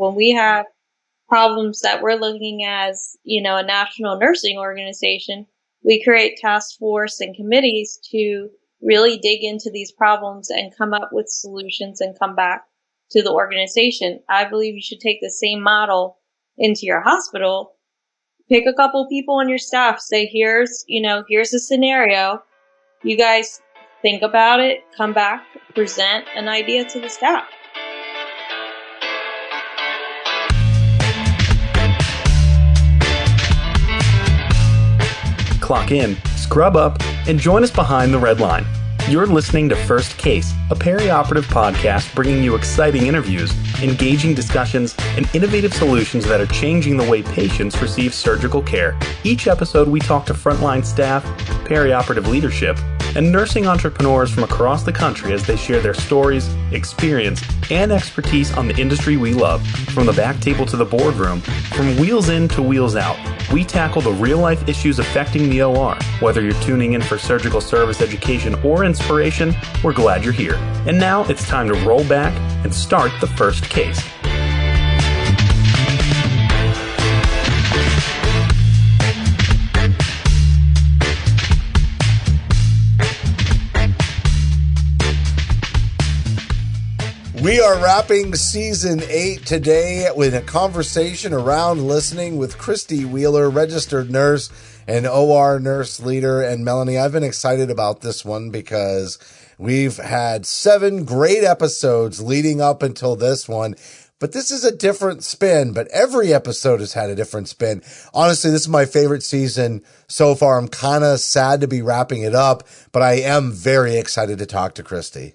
When we have problems that we're looking as, a national nursing organization, we create task force and committees to really dig into these problems and come up with solutions and come back to the organization. I believe you should take the same model into your hospital. Pick a couple people on your staff, say, here's a scenario. You guys think about it, come back, present an idea to the staff. Clock in, scrub up, and join us behind the red line. You're listening to First Case, a perioperative podcast bringing you exciting interviews, engaging discussions, and innovative solutions that are changing the way patients receive surgical care. Each episode, we talk to frontline staff, perioperative leadership, and nursing entrepreneurs from across the country as they share their stories, experience, and expertise on the industry we love. From the back table to the boardroom, from wheels in to wheels out, we tackle the real-life issues affecting the OR. Whether you're tuning in for surgical service education or inspiration, we're glad you're here. And now it's time to roll back and start the first case. We are wrapping season 8 today with a conversation around listening with Kristy Wheeler, registered nurse and OR nurse leader. And Melanie, I've been excited about this one because we've had 7 great episodes leading up until this one. But this is a different spin, but every episode has had a different spin. Honestly, this is my favorite season so far. I'm kind of sad to be wrapping it up, but I am very excited to talk to Kristy.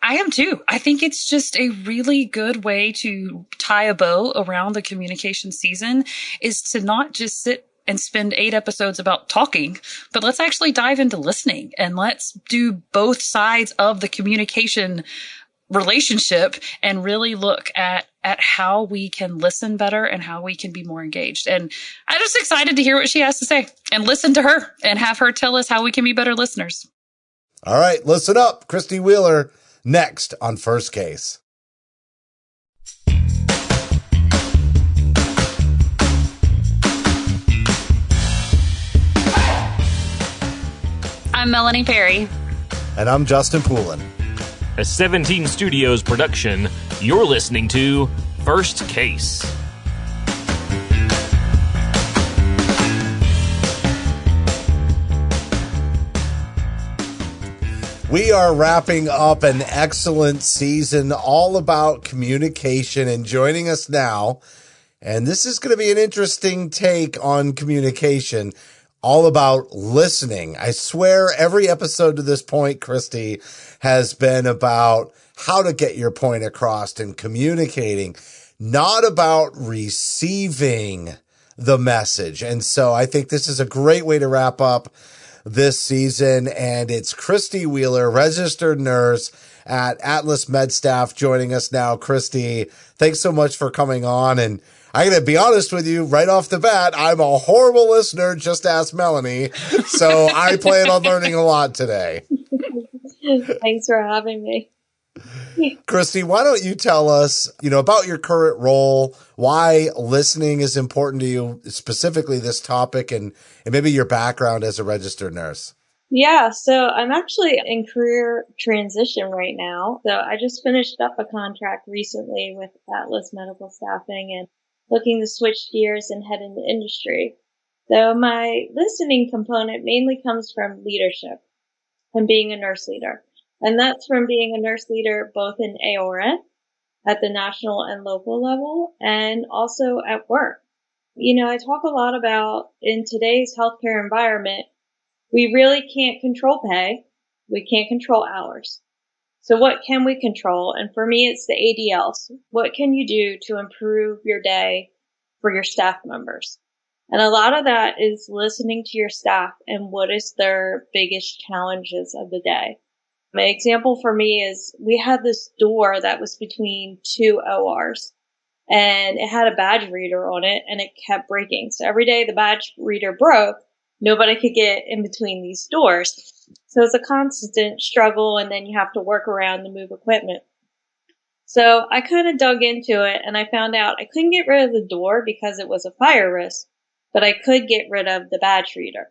I am too. I think it's just a really good way to tie a bow around the communication season is to not just sit and spend 8 episodes about talking, but let's actually dive into listening and let's do both sides of the communication relationship and really look at how we can listen better and how we can be more engaged. And I'm just excited to hear what she has to say and listen to her and have her tell us how we can be better listeners. All right, listen up. Kristy Wheeler. Next on First Case. I'm Melanie Perry. And I'm Justin Poulin. A 17 Studios production, you're listening to First Case. We are wrapping up an excellent season all about communication, and joining us now, and this is going to be an interesting take on communication, all about listening. I swear every episode to this point, Kristy, has been about how to get your point across and communicating, not about receiving the message. And so I think this is a great way to wrap up this season, and it's Kristy Wheeler, registered nurse at Atlas MedStaff, joining us now. Kristy, thanks so much for coming on, and I'm going to be honest with you right off the bat, I'm a horrible listener, just ask Melanie, so I plan on learning a lot today. Thanks for having me. Kristy, why don't you tell us, about your current role, why listening is important to you, specifically this topic, and maybe your background as a registered nurse. Yeah, so I'm actually in career transition right now. So I just finished up a contract recently with Atlas Medical Staffing and looking to switch gears and head into industry. So my listening component mainly comes from leadership and being a nurse leader. And that's from being a nurse leader both in AORN at the national and local level and also at work. I talk a lot about in today's healthcare environment, we really can't control pay. We can't control hours. So what can we control? And for me, it's the ADLs. What can you do to improve your day for your staff members? And a lot of that is listening to your staff and what is their biggest challenges of the day. My example for me is we had this door that was between 2 ORs and it had a badge reader on it and it kept breaking. So every day the badge reader broke, nobody could get in between these doors. So it's a constant struggle, and then you have to work around to move equipment. So I kind of dug into it and I found out I couldn't get rid of the door because it was a fire risk, but I could get rid of the badge reader.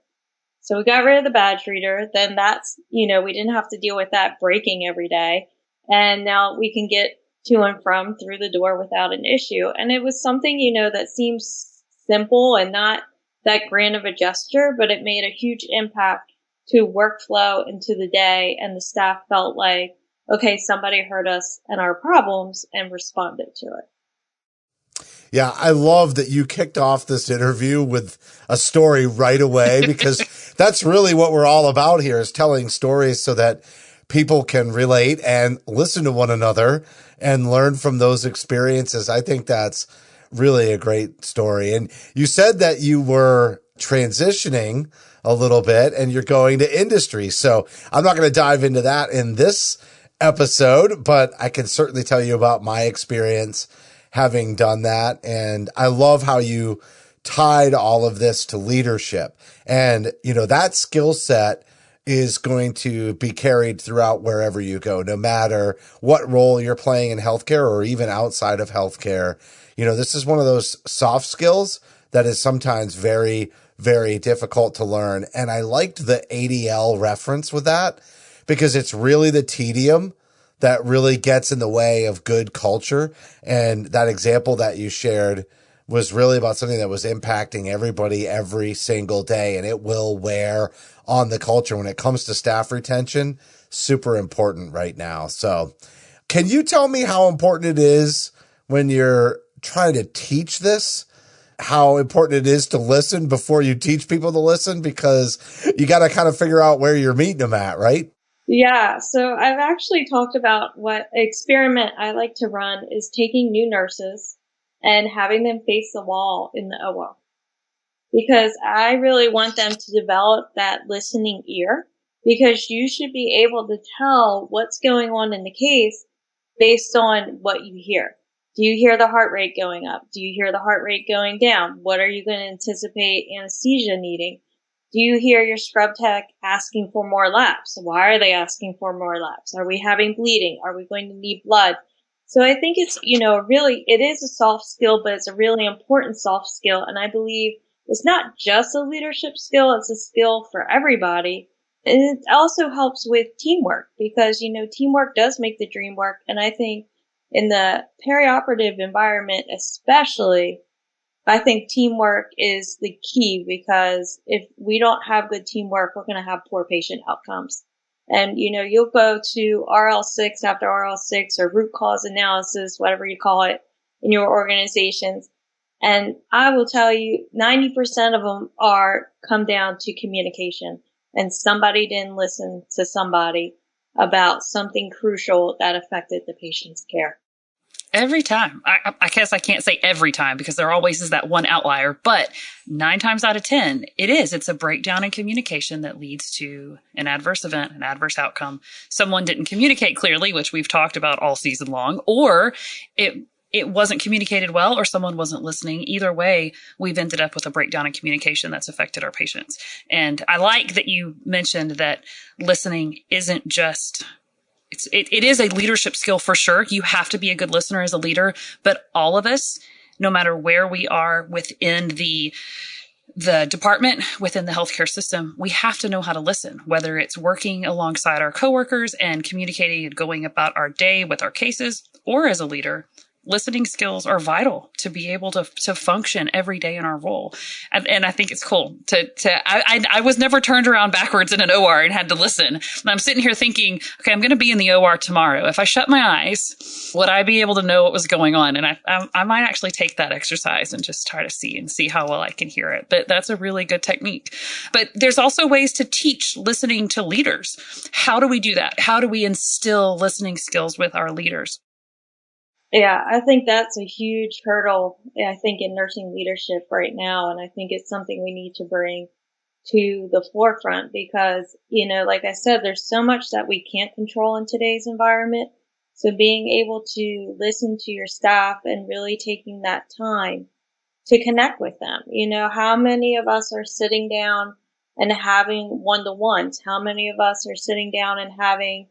So we got rid of the badge reader. Then that's, we didn't have to deal with that breaking every day. And now we can get to and from through the door without an issue. And it was something, that seems simple and not that grand of a gesture, but it made a huge impact to workflow and to the day. And the staff felt like, okay, somebody heard us and our problems and responded to it. Yeah, I love that you kicked off this interview with a story right away, because that's really what we're all about here, is telling stories so that people can relate and listen to one another and learn from those experiences. I think that's really a great story. And you said that you were transitioning a little bit and you're going to industry. So I'm not going to dive into that in this episode, but I can certainly tell you about my experience having done that. And I love how you tied all of this to leadership. And, that skill set is going to be carried throughout wherever you go, no matter what role you're playing in healthcare or even outside of healthcare. This is one of those soft skills that is sometimes very, very difficult to learn. And I liked the ADL reference with that, because it's really the tedium that really gets in the way of good culture. And that example that you shared was really about something that was impacting everybody every single day, and it will wear on the culture. When it comes to staff retention, super important right now. So can you tell me how important it is when you're trying to teach this, how important it is to listen before you teach people to listen? Because you got to kind of figure out where you're meeting them at, right? Yeah, so I've actually talked about what experiment I like to run is taking new nurses and having them face the wall in the OR, because I really want them to develop that listening ear, because you should be able to tell what's going on in the case based on what you hear. Do you hear the heart rate going up? Do you hear the heart rate going down? What are you going to anticipate anesthesia needing? Do you hear your scrub tech asking for more laps? Why are they asking for more laps? Are we having bleeding? Are we going to need blood? So I think it's, really, it is a soft skill, but it's a really important soft skill. And I believe it's not just a leadership skill, it's a skill for everybody. And it also helps with teamwork, because, teamwork does make the dream work. And I think in the perioperative environment, especially, I think teamwork is the key, because if we don't have good teamwork, we're going to have poor patient outcomes. And, you'll go to RL6 after RL6 or root cause analysis, whatever you call it in your organizations. And I will tell you, 90% of them come down to communication, and somebody didn't listen to somebody about something crucial that affected the patient's care. Every time. I guess I can't say every time, because there always is that one outlier, but 9 times out of 10, it's a breakdown in communication that leads to an adverse event, an adverse outcome. Someone didn't communicate clearly, which we've talked about all season long, or it wasn't communicated well, or someone wasn't listening. Either way, we've ended up with a breakdown in communication that's affected our patients. And I like that you mentioned that listening isn't just it is a leadership skill for sure. You have to be a good listener as a leader, but all of us, no matter where we are within the department, within the healthcare system, we have to know how to listen, whether it's working alongside our coworkers and communicating and going about our day with our cases, or as a leader. Listening skills are vital to be able to function every day in our role. And I think it's cool I was never turned around backwards in an OR and had to listen. And I'm sitting here thinking, okay, I'm going to be in the OR tomorrow. If I shut my eyes, would I be able to know what was going on? And I might actually take that exercise and just try to see how well I can hear it. But that's a really good technique. But there's also ways to teach listening to leaders. How do we do that? How do we instill listening skills with our leaders? Yeah, I think that's a huge hurdle, I think, in nursing leadership right now. And I think it's something we need to bring to the forefront, because, like I said, there's so much that we can't control in today's environment. So being able to listen to your staff and really taking that time to connect with them. How many of us are sitting down and having one-to-ones? How many of us are sitting down and having,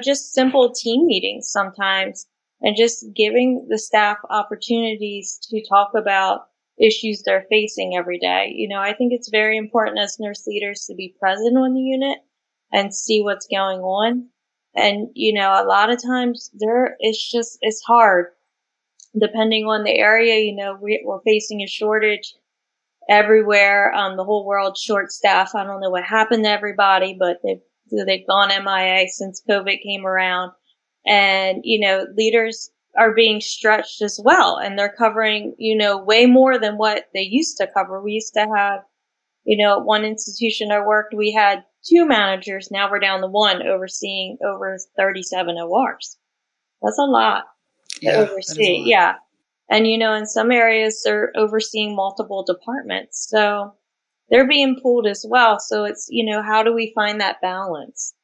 just simple team meetings sometimes and just giving the staff opportunities to talk about issues they're facing every day. I think it's very important as nurse leaders to be present on the unit and see what's going on. And, a lot of times it's hard depending on the area. We're facing a shortage everywhere. The whole world's short staff. I don't know what happened to everybody, but they've gone MIA since COVID came around. And, leaders are being stretched as well. And they're covering, way more than what they used to cover. We used to have, at one institution I worked, we had 2 managers. Now we're down to 1 overseeing over 37 ORs. That's a lot to oversee. Yeah. And, in some areas they're overseeing multiple departments. So they're being pulled as well. So it's, how do we find that balance?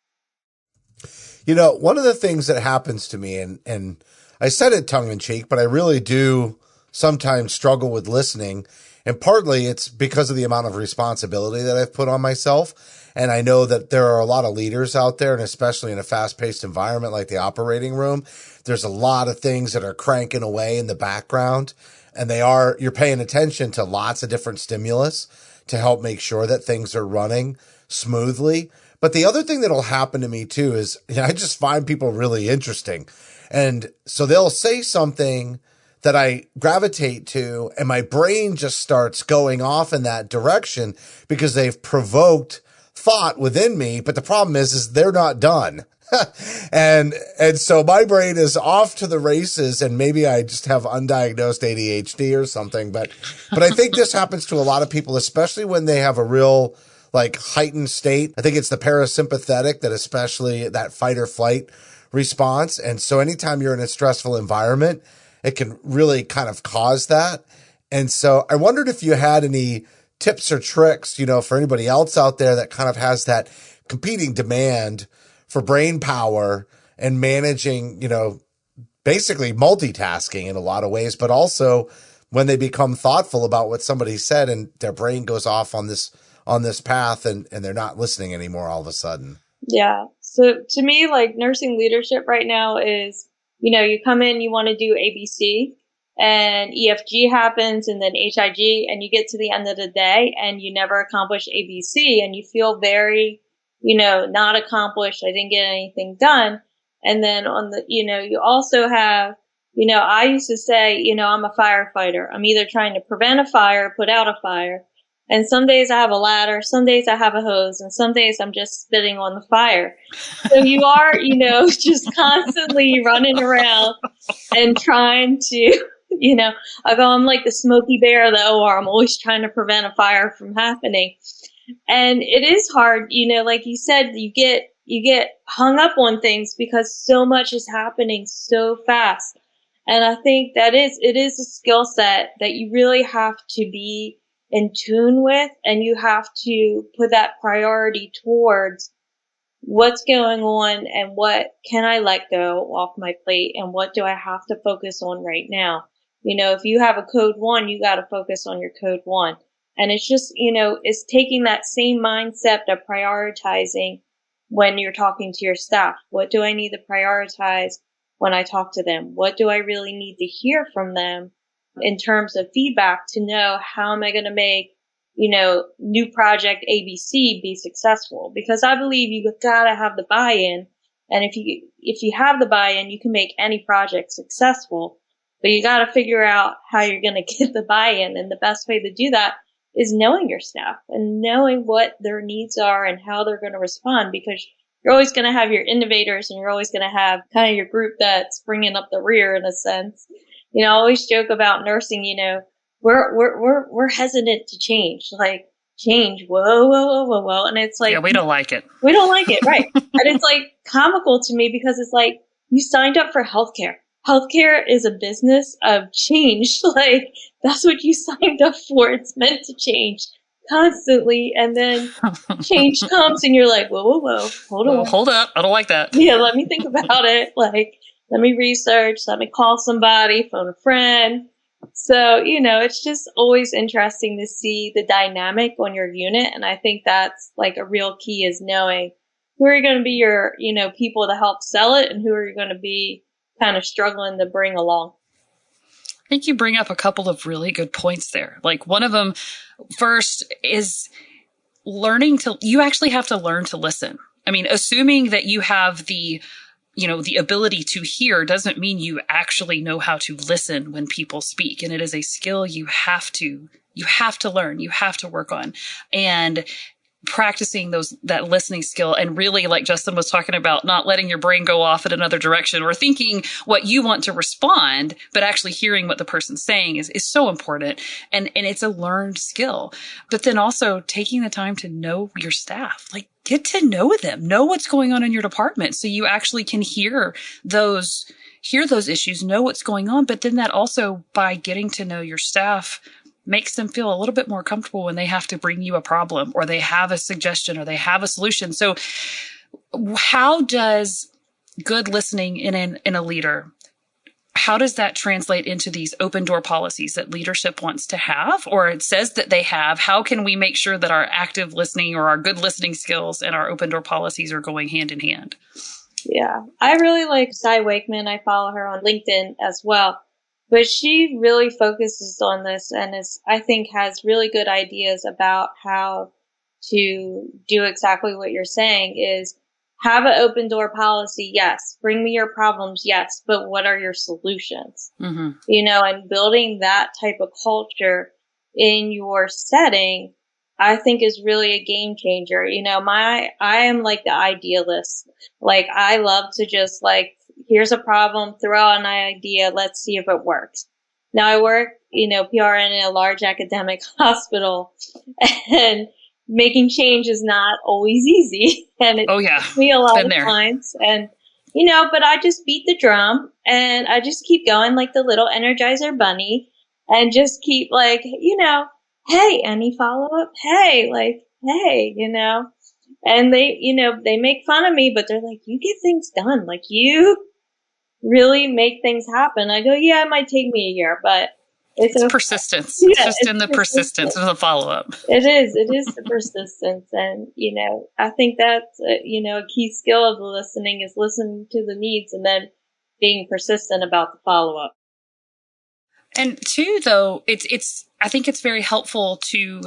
One of the things that happens to me, and I said it tongue in cheek, but I really do sometimes struggle with listening. And partly it's because of the amount of responsibility that I've put on myself. And I know that there are a lot of leaders out there, and especially in a fast-paced environment like the operating room, there's a lot of things that are cranking away in the background. And you're paying attention to lots of different stimulus to help make sure that things are running smoothly. But the other thing that'll happen to me too is I just find people really interesting. And so they'll say something that I gravitate to, and my brain just starts going off in that direction because they've provoked thought within me. But the problem is they're not done. and so my brain is off to the races, and maybe I just have undiagnosed ADHD or something. But I think this happens to a lot of people, especially when they have a real heightened state. I think it's the parasympathetic that especially that fight or flight response. And so anytime you're in a stressful environment, it can really kind of cause that. And so I wondered if you had any tips or tricks, for anybody else out there that kind of has that competing demand for brain power and managing, basically multitasking in a lot of ways, but also when they become thoughtful about what somebody said and their brain goes off on this path and they're not listening anymore all of a sudden. Yeah. So to me, nursing leadership right now is, you come in, you want to do ABC, and EFG happens, and then HIG, and you get to the end of the day and you never accomplish ABC, and you feel very, not accomplished. I didn't get anything done. And then you also have, I used to say, I'm a firefighter. I'm either trying to prevent a fire, or put out a fire. And some days I have a ladder, some days I have a hose, and some days I'm just spitting on the fire. So you are, just constantly running around and trying to, I'm like the Smokey Bear of the OR. I'm always trying to prevent a fire from happening. And it is hard, like you said, you get hung up on things because so much is happening so fast. And I think it is a skill set that you really have to be in tune with, and you have to put that priority towards what's going on and what can I let go off my plate and what do I have to focus on right now. If you have a code 1, you got to focus on your code 1. And it's just, it's taking that same mindset of prioritizing when you're talking to your staff. What do I need to prioritize when I talk to them? What do I really need to hear from them in terms of feedback to know how am I going to make, new project ABC be successful? Because I believe you've got to have the buy-in. And if you have the buy-in, you can make any project successful, but you got to figure out how you're going to get the buy-in. And the best way to do that is knowing your staff and knowing what their needs are and how they're going to respond, because you're always going to have your innovators and you're always going to have kind of your group that's bringing up the rear in a sense. I always joke about nursing, we're hesitant to change, change. Whoa. And it's yeah, we don't like it. We don't like it. Right. And it's comical to me because it's you signed up for healthcare. Healthcare is a business of change. That's what you signed up for. It's meant to change constantly. And then change comes and you're whoa. Hold on. Hold up. I don't like that. Yeah. Let me think about it. Let me research, let me call somebody, phone a friend. So, it's just always interesting to see the dynamic on your unit. And I think that's a real key is knowing who are going to be your, people to help sell it and who are going to be kind of struggling to bring along. I think you bring up a couple of really good points there. Like one of them first is you actually have to learn to listen. I mean, assuming that you have the ability to hear doesn't mean you actually know how to listen when people speak. And it is a skill you have to learn, you have to work on. And practicing that listening skill, and really, like Justin was talking about, not letting your brain go off in another direction or thinking what you want to respond, but actually hearing what the person's saying is so important. And it's a learned skill. But then also taking the time to know your staff, like get to know them, know what's going on in your department so you actually can hear those issues, know what's going on. But then that also, by getting to know your staff, makes them feel a little bit more comfortable when they have to bring you a problem or they have a suggestion or they have a solution. So how does good listening in a leader, how does that translate into these open door policies that leadership wants to have, or it says that they have? How can we make sure that our active listening or our good listening skills and our open door policies are going hand in hand? Yeah, I really like Cy Wakeman. I follow her on LinkedIn as well. But she really focuses on this and I think has really good ideas about how to do exactly what you're saying, is have an open door policy. Yes. Bring me your problems. Yes. But what are your solutions? Mm-hmm. And building that type of culture in your setting, I think is really a game changer. I am like the idealist. Like I love to just here's a problem, throw out an idea, let's see if it works. Now I work, PRN in a large academic hospital, and making change is not always easy. And it takes me a lot of times. And, but I just beat the drum and I just keep going like the little Energizer bunny and just keep hey, any follow up? Hey, hey, and they make fun of me, but they're like, you get things done. Like you really make things happen. I go, yeah, it might take me a year, but it's persistence. It's just in the persistence of the follow up. It is the persistence. And, I think that's, a key skill of the listening is listening to the needs and then being persistent about the follow up. And two, though, I think it's very helpful to,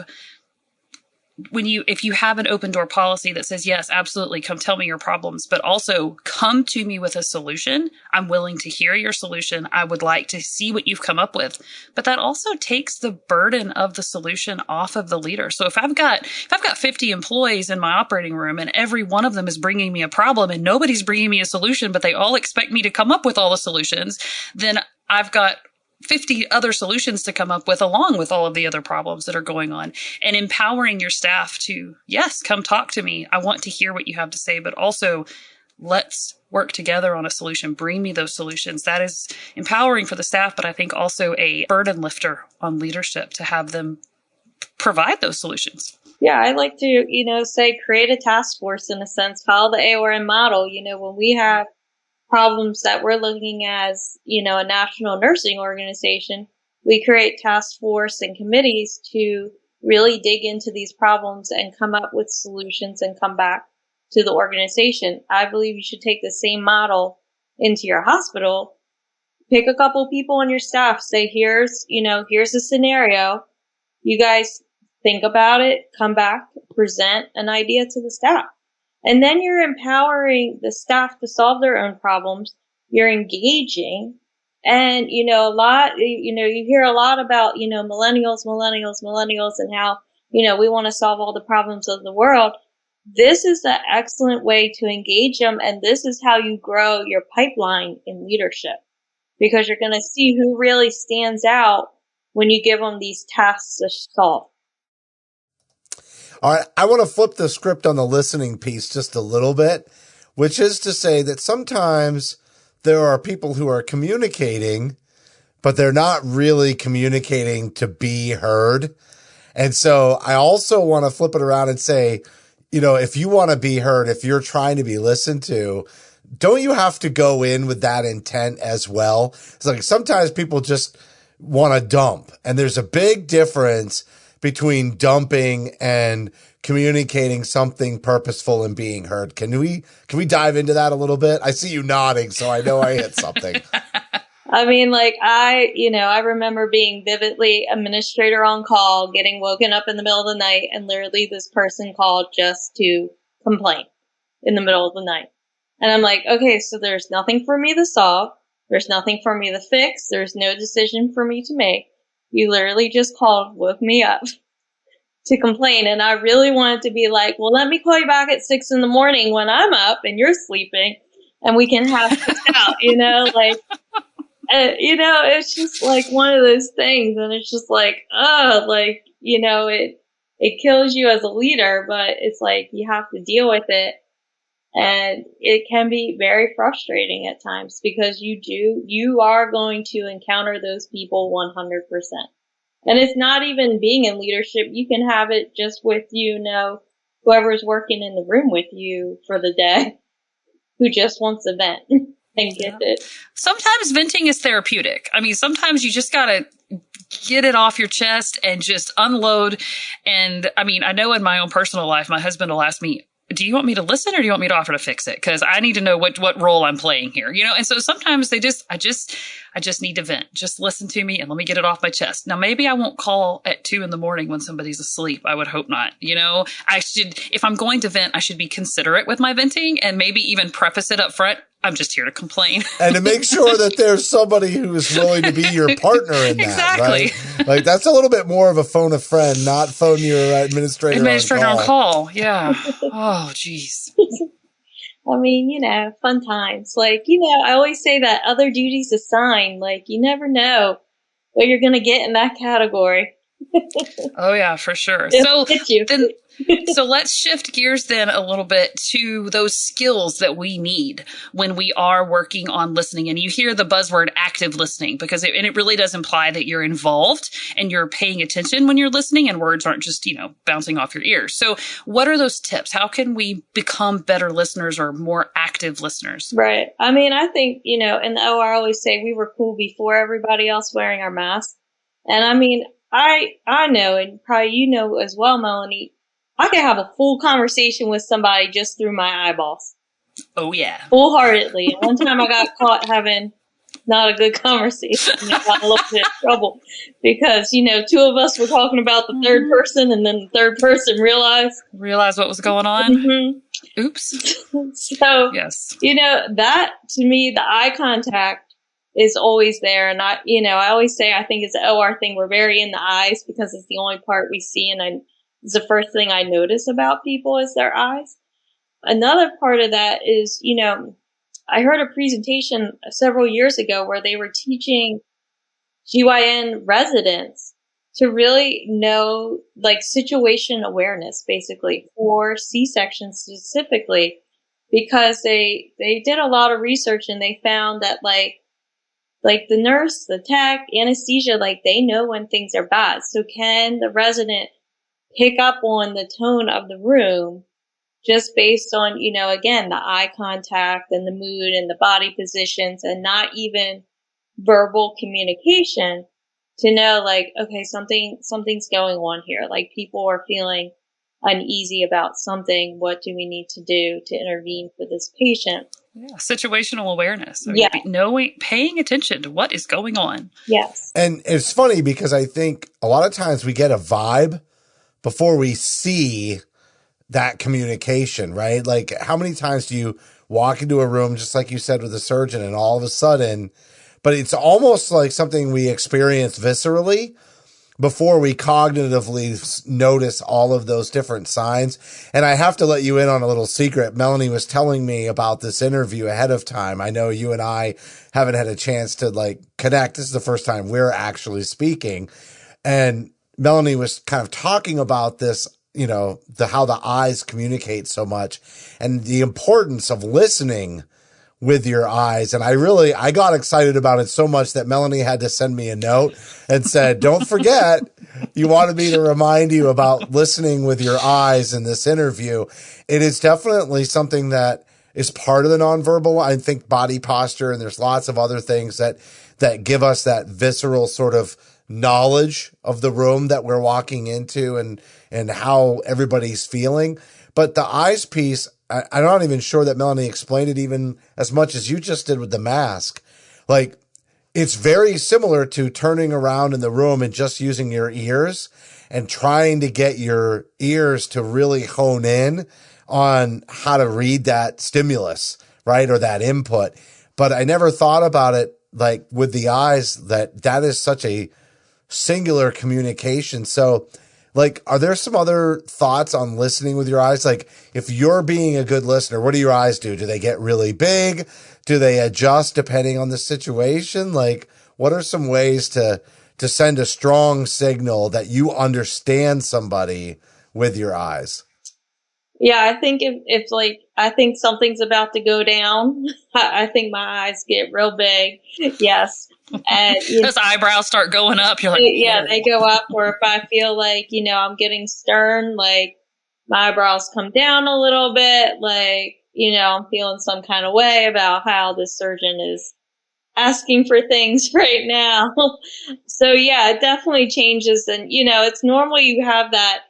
if you have an open door policy that says, yes, absolutely, come tell me your problems, but also come to me with a solution. I'm willing to hear your solution. I would like to see what you've come up with. But that also takes the burden of the solution off of the leader. So if I've got 50 employees in my operating room and every one of them is bringing me a problem and nobody's bringing me a solution, but they all expect me to come up with all the solutions, then I've got 50 other solutions to come up with along with all of the other problems that are going on. And empowering your staff to, yes, come talk to me. I want to hear what you have to say, but also let's work together on a solution. Bring me those solutions. That is empowering for the staff, but I think also a burden lifter on leadership to have them provide those solutions. Yeah, I like to, say create a task force in a sense, follow the AORN model. When we have problems that we're looking as, a national nursing organization, we create task force and committees to really dig into these problems and come up with solutions and come back to the organization. I believe you should take the same model into your hospital. Pick a couple people on your staff, say, here's a scenario. You guys think about it, come back, present an idea to the staff. And then you're empowering the staff to solve their own problems. You're engaging. And, you hear a lot about, millennials and how, we want to solve all the problems of the world. This is an excellent way to engage them. And this is how you grow your pipeline in leadership, because you're going to see who really stands out when you give them these tasks to solve. All right, I want to flip the script on the listening piece just a little bit, which is to say that sometimes there are people who are communicating, but they're not really communicating to be heard. And so I also want to flip it around and say, if you want to be heard, if you're trying to be listened to, don't you have to go in with that intent as well? It's like sometimes people just want to dump, and there's a big difference between dumping and communicating something purposeful and being heard. Can we dive into that a little bit? I see you nodding, so I know I hit something. I mean, like, I remember being vividly administrator on call, getting woken up in the middle of the night, and literally this person called just to complain in the middle of the night. And I'm like, okay, so there's nothing for me to solve. There's nothing for me to fix. There's no decision for me to make. You literally just called, woke me up to complain. And I really wanted to be like, well, let me call you back at 6 a.m. when I'm up and you're sleeping and we can have this out, like, it's just like one of those things. And it's just like, it kills you as a leader, but it's like you have to deal with it. And it can be very frustrating at times because you are going to encounter those people 100%. And it's not even being in leadership. You can have it just with, whoever's working in the room with you for the day who just wants to vent and get it. Sometimes venting is therapeutic. I mean, sometimes you just got to get it off your chest and just unload. And I mean, I know in my own personal life, my husband will ask me, do you want me to listen or do you want me to offer to fix it? Because I need to know what role I'm playing here, And so sometimes I just need to vent. Just listen to me and let me get it off my chest. Now, maybe I won't call at 2 a.m. when somebody's asleep. I would hope not. I should, if I'm going to vent, I should be considerate with my venting and maybe even preface it up front. I'm just here to complain. And to make sure that there's somebody who is willing to be your partner in that, exactly. Right? Like, that's a little bit more of a phone a friend, not phone your administrator on call. Yeah. Oh, geez. I mean, fun times. Like, I always say that other duties assigned, like, you never know what you're going to get in that category. Oh, yeah, for sure. So let's shift gears then a little bit to those skills that we need when we are working on listening. And you hear the buzzword active listening because it really does imply that you're involved and you're paying attention when you're listening and words aren't just, bouncing off your ears. So what are those tips? How can we become better listeners or more active listeners? Right. I mean, I think, in the OR I always say we were cool before everybody else wearing our masks. And I mean, I know, and probably as well, Melanie, I could have a full conversation with somebody just through my eyeballs. Oh, yeah. Full-heartedly. And one time I got caught having not a good conversation. And I got a little bit of trouble because, 2 of us were talking about the third person and then the third person realized what was going on. Mm-hmm. Oops. So, yes. That to me, the eye contact is always there. And I always say, I think it's an OR thing. We're very in the eyes because it's the only part we see. And it's the first thing I notice about people is their eyes. Another part of that is, I heard a presentation several years ago where they were teaching GYN residents to really know, like, situation awareness, basically, for C-sections specifically, because they did a lot of research and they found that, like the nurse, the tech, anesthesia, like, they know when things are bad. So can the resident pick up on the tone of the room just based on, again, the eye contact and the mood and the body positions and not even verbal communication to know, like, okay, something's going on here. Like, people are feeling uneasy about something. What do we need to do to intervene for this patient? Yeah, situational awareness. Yeah. Paying attention to what is going on. Yes. And it's funny because I think a lot of times we get a vibe before we see that communication, right? Like, how many times do you walk into a room, just like you said with a surgeon, and all of a sudden, but it's almost like something we experience viscerally before we cognitively notice all of those different signs. And I have to let you in on a little secret. Melanie was telling me about this interview ahead of time. I know you and I haven't had a chance to, like, connect. This is the first time we're actually speaking. And Melanie was kind of talking about this, how the eyes communicate so much and the importance of listening with your eyes. And I got excited about it so much that Melanie had to send me a note and said, don't forget, you wanted me to remind you about listening with your eyes in this interview. It is definitely something that is part of the nonverbal. I think body posture, and there's lots of other things that give us that visceral sort of knowledge of the room that we're walking into and how everybody's feeling. But the eyes piece, I'm not even sure that Melanie explained it even as much as you just did with the mask. Like, it's very similar to turning around in the room and just using your ears and trying to get your ears to really hone in on how to read that stimulus, right? Or that input. But I never thought about it like with the eyes, that is such a singular communication. So, like, are there some other thoughts on listening with your eyes? Like, if you're being a good listener, what do your eyes do? Do they get really big? Do they adjust depending on the situation? Like, what are some ways to send a strong signal that you understand somebody with your eyes? Yeah, I think if like, I think something's about to go down, I think my eyes get real big. Yes. And those eyebrows start going up. You're like, yeah, they go up. Or if I feel like, I'm getting stern, like my eyebrows come down a little bit, like, I'm feeling some kind of way about how the surgeon is asking for things right now. So yeah, it definitely changes. And, it's normally you have that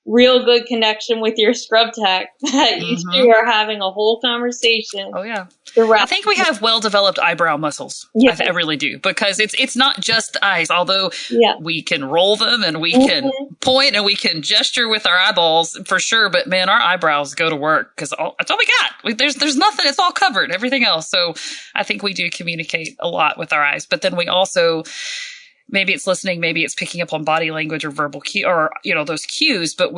real good connection with your scrub tech that you two are having a whole conversation. Oh yeah. Throughout. I think we have well-developed eyebrow muscles. Yeah. I really do, because it's not just eyes, although we can roll them and we can point and we can gesture with our eyeballs for sure. But man, our eyebrows go to work because that's all we got. There's nothing. It's all covered, everything else. So I think we do communicate a lot with our eyes, but then we also, maybe it's listening, maybe it's picking up on body language or verbal cue or, those cues, but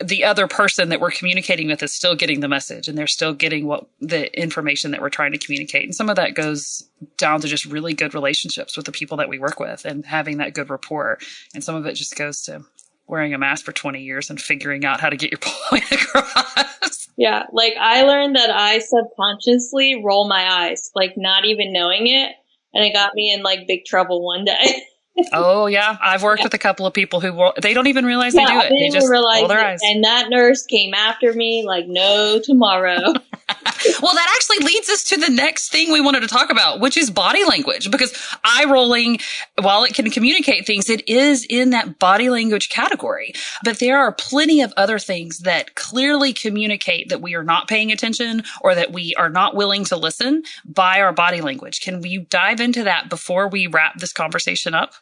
the other person that we're communicating with is still getting the message and they're still getting the information that we're trying to communicate. And some of that goes down to just really good relationships with the people that we work with and having that good rapport. And some of it just goes to wearing a mask for 20 years and figuring out how to get your point across. Yeah. Like I learned that I subconsciously roll my eyes, like not even knowing it. And it got me in like big trouble one day. Oh yeah, I've worked with a couple of people who they don't even realize they do it. They just roll their eyes. And that nurse came after me like no tomorrow. Well, that actually leads us to the next thing we wanted to talk about, which is body language. Because eye rolling, while it can communicate things, it is in that body language category. But there are plenty of other things that clearly communicate that we are not paying attention or that we are not willing to listen by our body language. Can we dive into that before we wrap this conversation up?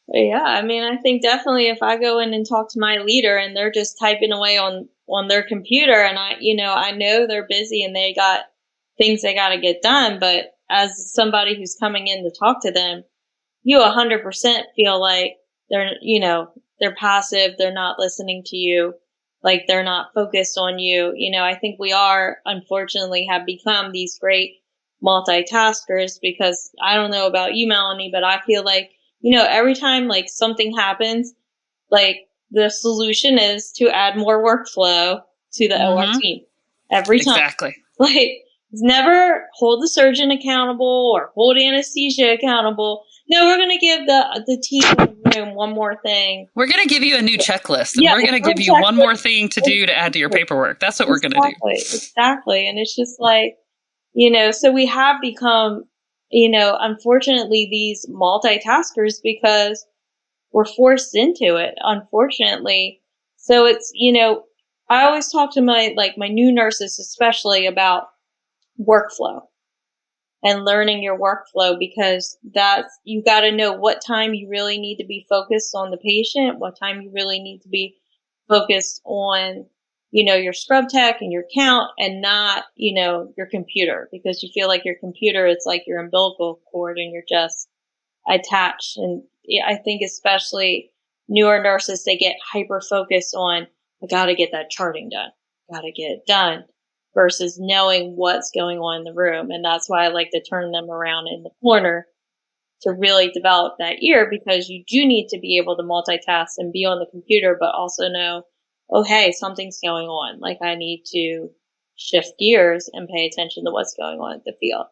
Yeah, I mean, I think definitely if I go in and talk to my leader and they're just typing away on their computer and I know they're busy and they got things they got to get done, but as somebody who's coming in to talk to them, you 100% feel like they're passive, they're not listening to you, like they're not focused on you. I think we unfortunately have become these great multitaskers because I don't know about you, Melanie, but I feel like every time like something happens, like the solution is to add more workflow to the OR team every time. Exactly. Like never hold the surgeon accountable or hold anesthesia accountable. No, we're going to give the team in the room one more thing. We're going to give you a new checklist and we're going to give you one more thing to do to add to your paperwork. That's what we're going to do. Exactly. And it's just like, so we have become unfortunately, these multitaskers because we're forced into it, unfortunately. So it's, I always talk to my new nurses, especially about workflow and learning your workflow because you got to know what time you really need to be focused on the patient, what time you really need to be focused on your scrub tech and your count and not, your computer because you feel like your computer, it's like your umbilical cord and you're just attached. And I think especially newer nurses, they get hyper focused on, I got to get that charting done, got to get it done versus knowing what's going on in the room. And that's why I like to turn them around in the corner to really develop that ear because you do need to be able to multitask and be on the computer, but also know, oh, hey, something's going on. Like I need to shift gears and pay attention to what's going on at the field.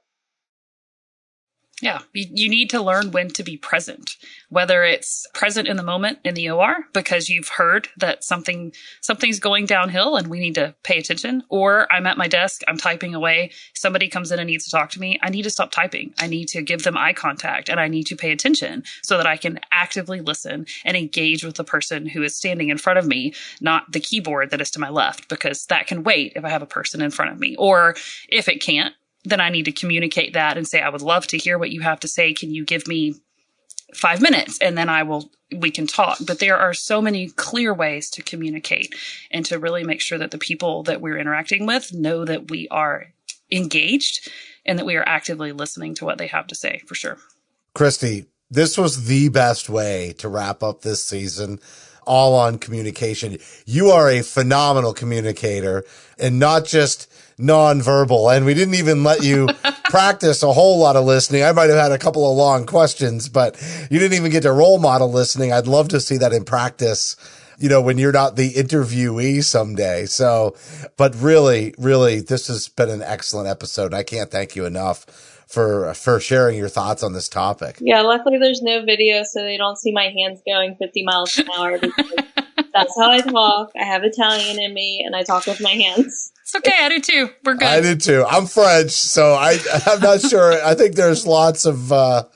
Yeah, you need to learn when to be present, whether it's present in the moment in the OR because you've heard that something's going downhill and we need to pay attention, or I'm at my desk, I'm typing away, somebody comes in and needs to talk to me. I need to stop typing. I need to give them eye contact and I need to pay attention so that I can actively listen and engage with the person who is standing in front of me, not the keyboard that is to my left, because that can wait if I have a person in front of me. Or if it can't, then I need to communicate that and say, I would love to hear what you have to say. Can you give me 5 minutes? And then we can talk. But there are so many clear ways to communicate and to really make sure that the people that we're interacting with know that we are engaged and that we are actively listening to what they have to say, for sure. Kristy, this was the best way to wrap up this season, all on communication. You are a phenomenal communicator, and not just nonverbal. And we didn't even let you practice a whole lot of listening. I might have had a couple of long questions, but you didn't even get to role model listening. I'd love to see that in practice, when you're not the interviewee someday. So, but really, really, this has been an excellent episode. I can't thank you enough for sharing your thoughts on this topic. Yeah, luckily there's no video, so they don't see my hands going 50 miles an hour. Because that's how I talk. I have Italian in me, and I talk with my hands. It's okay. I do too. We're good. I do too. I'm French, so I'm not sure. I think there's lots of lots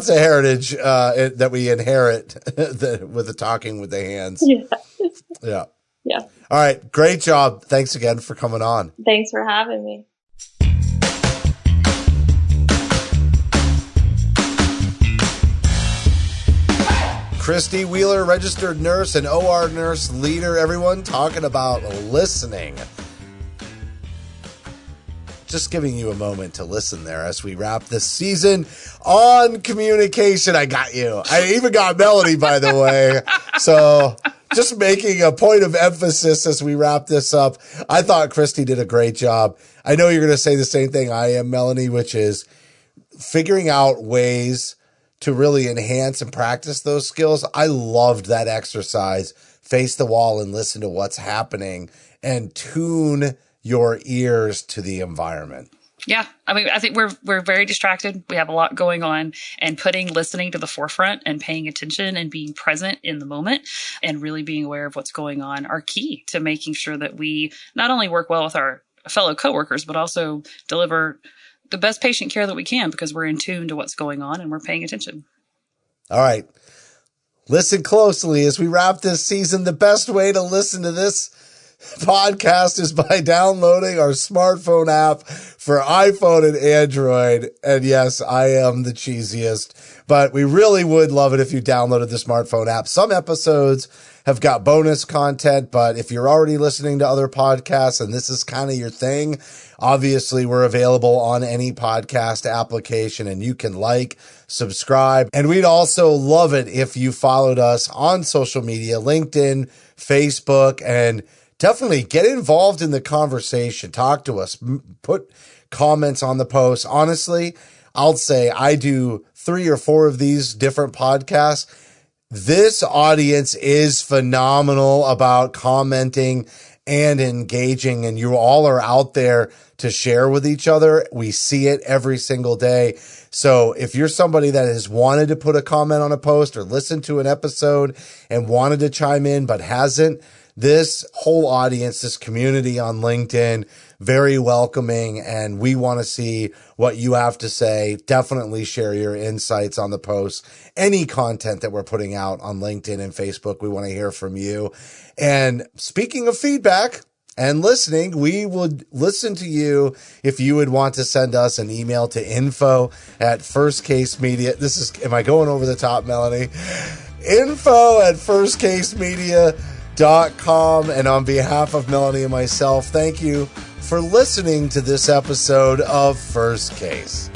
of heritage that we inherit with the talking with the hands. Yeah. All right. Great job. Thanks again for coming on. Thanks for having me. Kristy Wheeler, registered nurse and OR nurse leader, everyone, talking about listening. Just giving you a moment to listen there as we wrap this season on communication. I got you. I even got Melanie, by the way. So just making a point of emphasis as we wrap this up. I thought Kristy did a great job. I know you're going to say the same thing I am, Melanie, which is figuring out ways to really enhance and practice those skills. I loved that exercise. Face the wall and listen to what's happening and tune your ears to the environment. Yeah. I mean, I think we're very distracted. We have a lot going on, and putting listening to the forefront and paying attention and being present in the moment and really being aware of what's going on are key to making sure that we not only work well with our fellow coworkers, but also deliver the best patient care that we can because we're in tune to what's going on and we're paying attention. All right. Listen closely as we wrap this season. The best way to listen to this podcast is by downloading our smartphone app for iPhone and Android. And yes, I am the cheesiest, but we really would love it if you downloaded the smartphone app. Some episodes have got bonus content, but if you're already listening to other podcasts and this is kind of your thing, obviously we're available on any podcast application and you can subscribe. And we'd also love it if you followed us on social media, LinkedIn, Facebook, and definitely get involved in the conversation. Talk to us, put comments on the post. Honestly, I'll say I do 3 or 4 of these different podcasts. This audience is phenomenal about commenting and engaging, and you all are out there to share with each other. We see it every single day. So if you're somebody that has wanted to put a comment on a post or listen to an episode and wanted to chime in but hasn't, this whole audience, this community on LinkedIn, very welcoming, and we want to see what you have to say. Definitely share your insights on the posts. Any content that we're putting out on LinkedIn and Facebook, we want to hear from you. And speaking of feedback and listening, we would listen to you if you would want to send us an email to info@firstcasemedia. Am I going over the top, Melanie? info@firstcasemedia.com. And on behalf of Melanie and myself, thank you for listening to this episode of First Case.